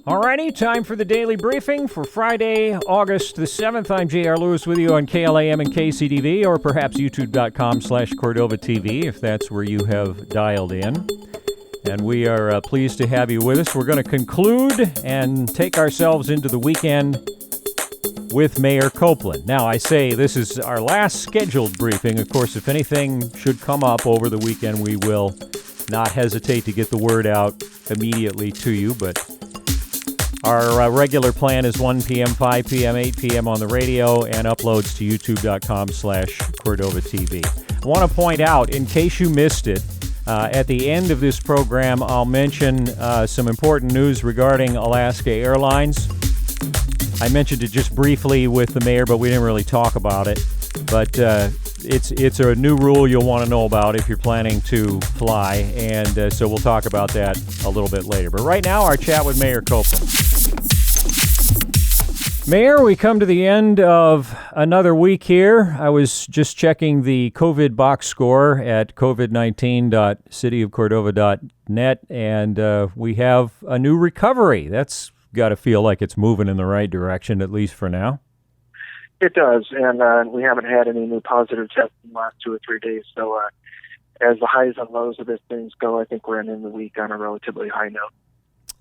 Alrighty, time for the daily briefing for Friday, August the 7th. I'm J.R. Lewis with you on KLAM and KCDV, or perhaps youtube.com/Cordova TV if that's where you have dialed in. And we are pleased to have you with us. We're going to conclude and take ourselves into the weekend with Mayor Copeland. Now, I say this is our last scheduled briefing. Of course, if anything should come up over the weekend, we will not hesitate to get the word out immediately to you, but our regular plan is 1 p.m., 5 p.m., 8 p.m. on the radio and uploads to youtube.com/Cordova TV. I want to point out, in case you missed it, at the end of this program, I'll mention some important news regarding Alaska Airlines. I mentioned it just briefly with the mayor, but we didn't really talk about it. But it's a new rule you'll want to know about if you're planning to fly, and so we'll talk about that a little bit later. But right now, our chat with Mayor Copeland. Mayor, we come to the end of another week here. I was just checking the COVID box score at covid19.cityofcordova.net, and we have a new recovery. That's got to feel like it's moving in the right direction, at least for now. It does, and we haven't had any new positive tests in the last 2 or 3 days. So as the highs and lows of this things go, I think we're ending the week on a relatively high note.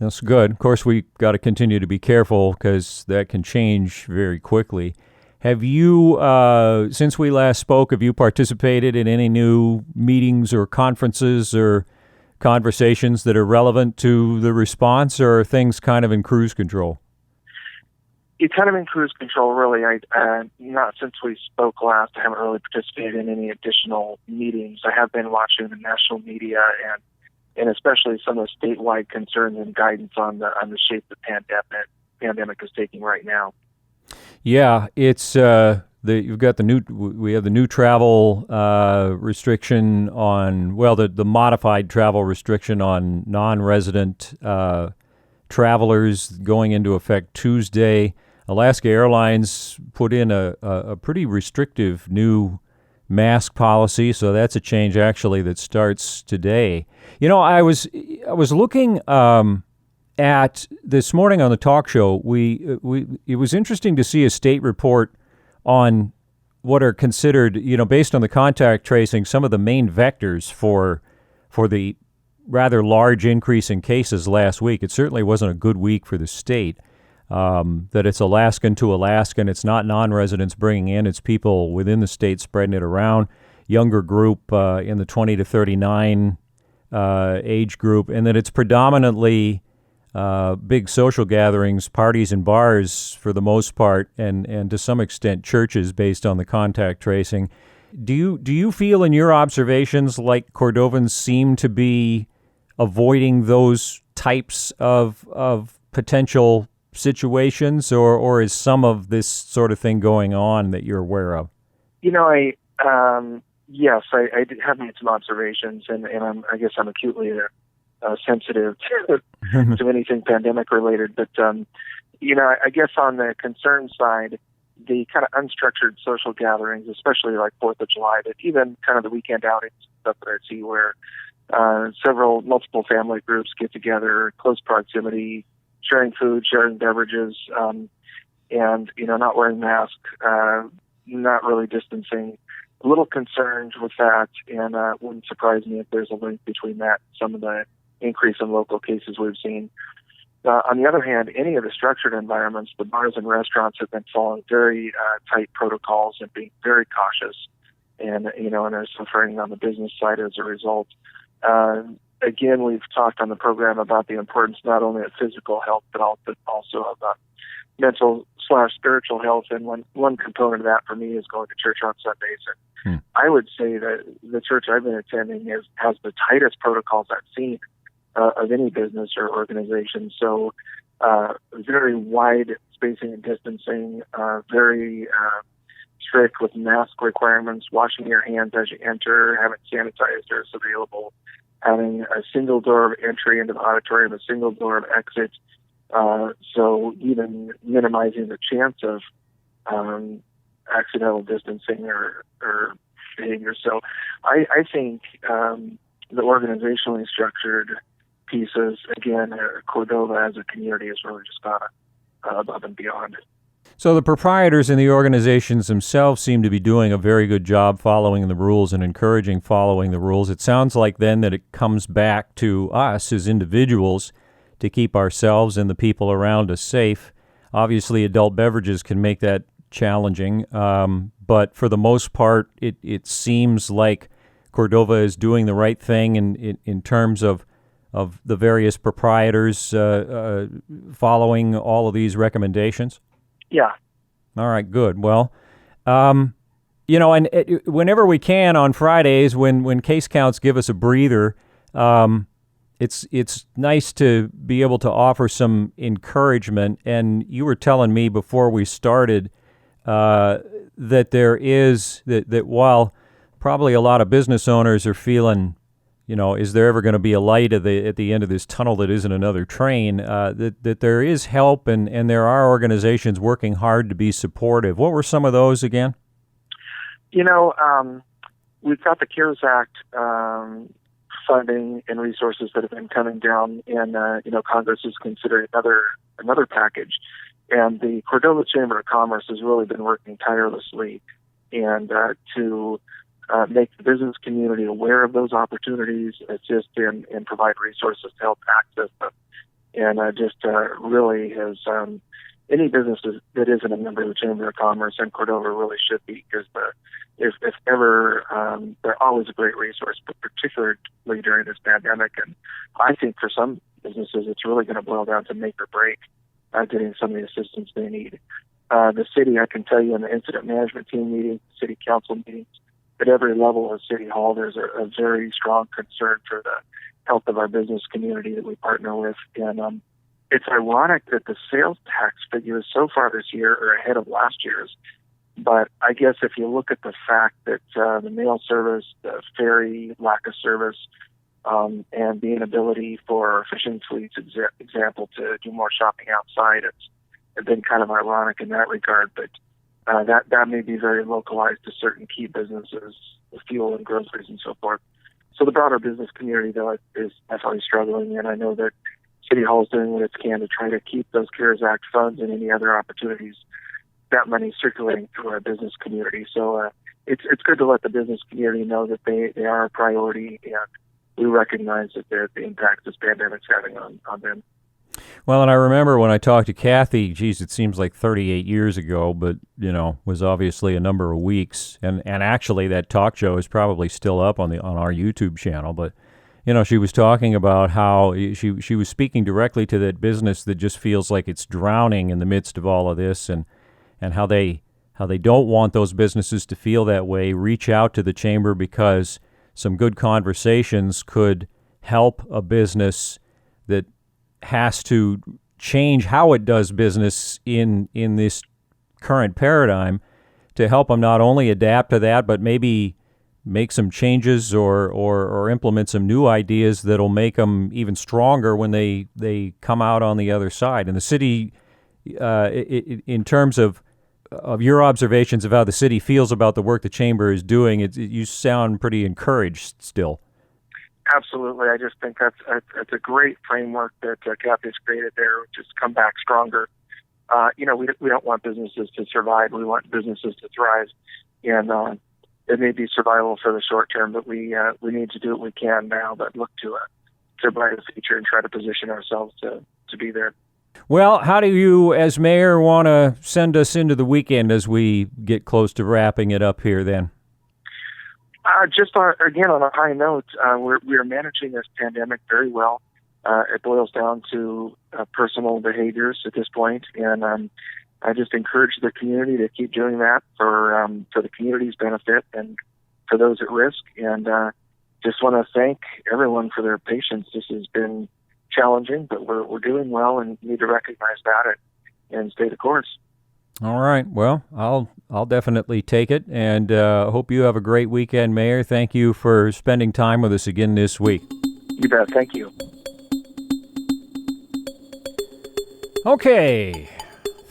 That's good. Of course, we got to continue to be careful because that can change very quickly. Have you, since we last spoke, have you participated in any new meetings or conferences or conversations that are relevant to the response, or are things kind of in cruise control? It's kind of in cruise control, really. Not since we spoke last. I haven't really participated in any additional meetings. I have been watching the national media and especially some of the statewide concerns and guidance on the shape the pandemic is taking right now. Yeah, it's you've got we have the new travel restriction on, well, the modified travel restriction on non-resident travelers going into effect Tuesday. Alaska Airlines put in a pretty restrictive new mask policy, so that's a change actually that starts today. You know, I was looking at this morning on the talk show. It was interesting to see a state report on what are considered, based on the contact tracing, some of the main vectors for the rather large increase in cases last week. It certainly wasn't a good week for the state. That it's Alaskan to Alaskan. It's not non-residents bringing in. It's people within the state spreading it around. Younger group in the 20 to 39 age group. And that it's predominantly big social gatherings, parties and bars for the most part, and to some extent churches based on the contact tracing. Do you feel in your observations like Cordovans seem to be avoiding those types of potential situations, or is some of this sort of thing going on that you're aware of? Yes, I did have made some observations, and I guess I'm acutely sensitive to anything pandemic related. But I guess on the concern side, the kind of unstructured social gatherings, especially like 4th of July, but even kind of the weekend outings, stuff that I see where multiple family groups get together, close proximity, sharing food, sharing beverages, and not wearing masks, not really distancing. A little concerned with that, and wouldn't surprise me if there's a link between that and some of the increase in local cases we've seen. On the other hand, any of the structured environments, the bars and restaurants have been following very tight protocols and being very cautious, and are suffering on the business side as a result. Again, we've talked on the program about the importance not only of physical health, but also of mental/spiritual health. And one component of that for me is going to church on Sundays. And I would say that the church I've been attending has the tightest protocols I've seen of any business or organization. So very wide spacing and distancing, very strict with mask requirements, washing your hands as you enter, having sanitizers available, having a single door of entry into the auditorium, a single door of exit, so even minimizing the chance of accidental distancing or behavior. So I think the organizationally structured pieces, again, Cordova as a community has really just gone above and beyond. So the proprietors and the organizations themselves seem to be doing a very good job following the rules and encouraging following the rules. It sounds like then that it comes back to us as individuals to keep ourselves and the people around us safe. Obviously, adult beverages can make that challenging, but for the most part, it seems like Cordova is doing the right thing in terms of the various proprietors following all of these recommendations. Yeah. All right, good. Well, and whenever we can on Fridays, when case counts give us a breather, it's nice to be able to offer some encouragement. And you were telling me before we started that there is that while probably a lot of business owners are feeling, is there ever going to be a light at the end of this tunnel that isn't another train, that there is help and there are organizations working hard to be supportive. What were some of those again? We've got the CARES Act funding and resources that have been coming down, and Congress is considering another package. And the Cordova Chamber of Commerce has really been working tirelessly and to make the business community aware of those opportunities, assist and provide resources to help access them. And really has any business that isn't a member of the Chamber of Commerce, and Cordova really should be, because if ever, they're always a great resource, but particularly during this pandemic. And I think for some businesses, it's really going to boil down to make or break getting some of the assistance they need. The city, I can tell you, in the incident management team meetings, city council meetings, at every level of City Hall, there's a very strong concern for the health of our business community that we partner with. And it's ironic that the sales tax figures so far this year are ahead of last year's. But I guess if you look at the fact that the mail service, the ferry lack of service, and the inability for fishing fleets, example, to do more shopping outside, it's been kind of ironic in that regard. But that may be very localized to certain key businesses, the fuel and groceries and so forth. So the broader business community, though, is definitely struggling, and I know that City Hall is doing what it can to try to keep those CARES Act funds and any other opportunities, that money circulating through our business community. So it's good to let the business community know that they are a priority, and we recognize that the impact this pandemic's having on them. Well, and I remember when I talked to Kathy, it seems like 38 years ago, but, was obviously a number of weeks. And actually that talk show is probably still up on our YouTube channel. But, she was talking about how she was speaking directly to that business that just feels like it's drowning in the midst of all of this, and how they don't want those businesses to feel that way. Reach out to the chamber, because some good conversations could help a business that has to change how it does business in this current paradigm, to help them not only adapt to that, but maybe make some changes or implement some new ideas that'll make them even stronger when they come out on the other side. And the city, in terms of your observations of how the city feels about the work the chamber is doing, you sound pretty encouraged still. Absolutely. I just think that's a great framework that Kathy's created there, which is come back stronger. We don't want businesses to survive. We want businesses to thrive. And it may be survival for the short term, but we need to do what we can now, but look to a brighter future and try to position ourselves to be there. Well, how do you, as mayor, want to send us into the weekend as we get close to wrapping it up here then? Again, on a high note, we are managing this pandemic very well. It boils down to personal behaviors at this point, and I just encourage the community to keep doing that for the community's benefit and for those at risk. And just want to thank everyone for their patience. This has been challenging, but we're doing well, and need to recognize that and stay the course. All right. Well, I'll definitely take it, and hope you have a great weekend, Mayor. Thank you for spending time with us again this week. You bet. Thank you. Okay.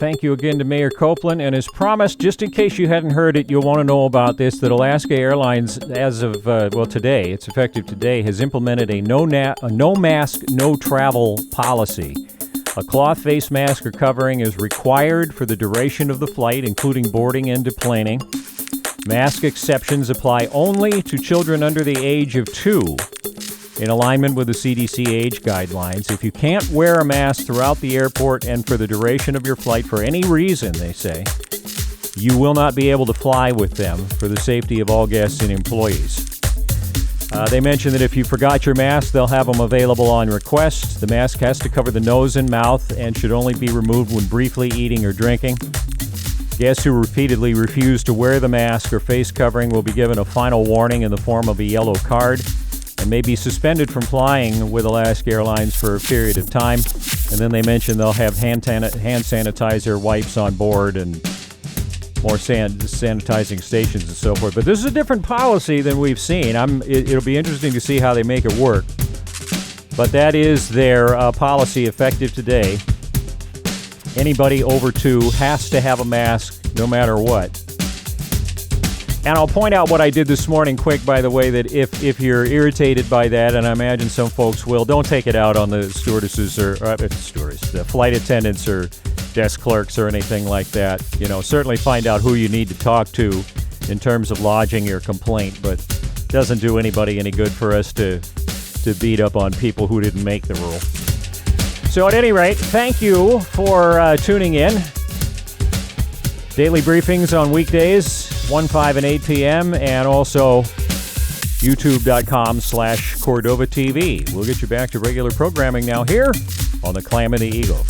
Thank you again to Mayor Copeland. And as promised, just in case you hadn't heard it, you'll want to know about this, that Alaska Airlines, as of, today, it's effective today, has implemented a no mask, no travel policy. A cloth face mask or covering is required for the duration of the flight, including boarding and deplaning. Mask exceptions apply only to children under the age of 2, in alignment with the CDC age guidelines. If you can't wear a mask throughout the airport and for the duration of your flight for any reason, they say, you will not be able to fly with them for the safety of all guests and employees. They mentioned that if you forgot your mask, they'll have them available on request. The mask has to cover the nose and mouth and should only be removed when briefly eating or drinking. Guests who repeatedly refuse to wear the mask or face covering will be given a final warning in the form of a yellow card and may be suspended from flying with Alaska Airlines for a period of time. And then they mentioned they'll have hand sanitizer wipes on board and more sanitizing stations and so forth. But this is a different policy than we've seen. It'll be interesting to see how they make it work. But that is their policy effective today. Anybody over 2 has to have a mask no matter what. And I'll point out what I did this morning quick, by the way, that if you're irritated by that, and I imagine some folks will, don't take it out on the stewardesses or the flight attendants or desk clerks or anything like that. You know, certainly find out who you need to talk to in terms of lodging your complaint, but it doesn't do anybody any good for us to beat up on people who didn't make the rule. So at any rate, thank you for tuning in. Daily briefings on weekdays, 1, 5, and 8 p.m., and also youtube.com/Cordova TV. We'll get you back to regular programming now here on the Clam and the Eagle.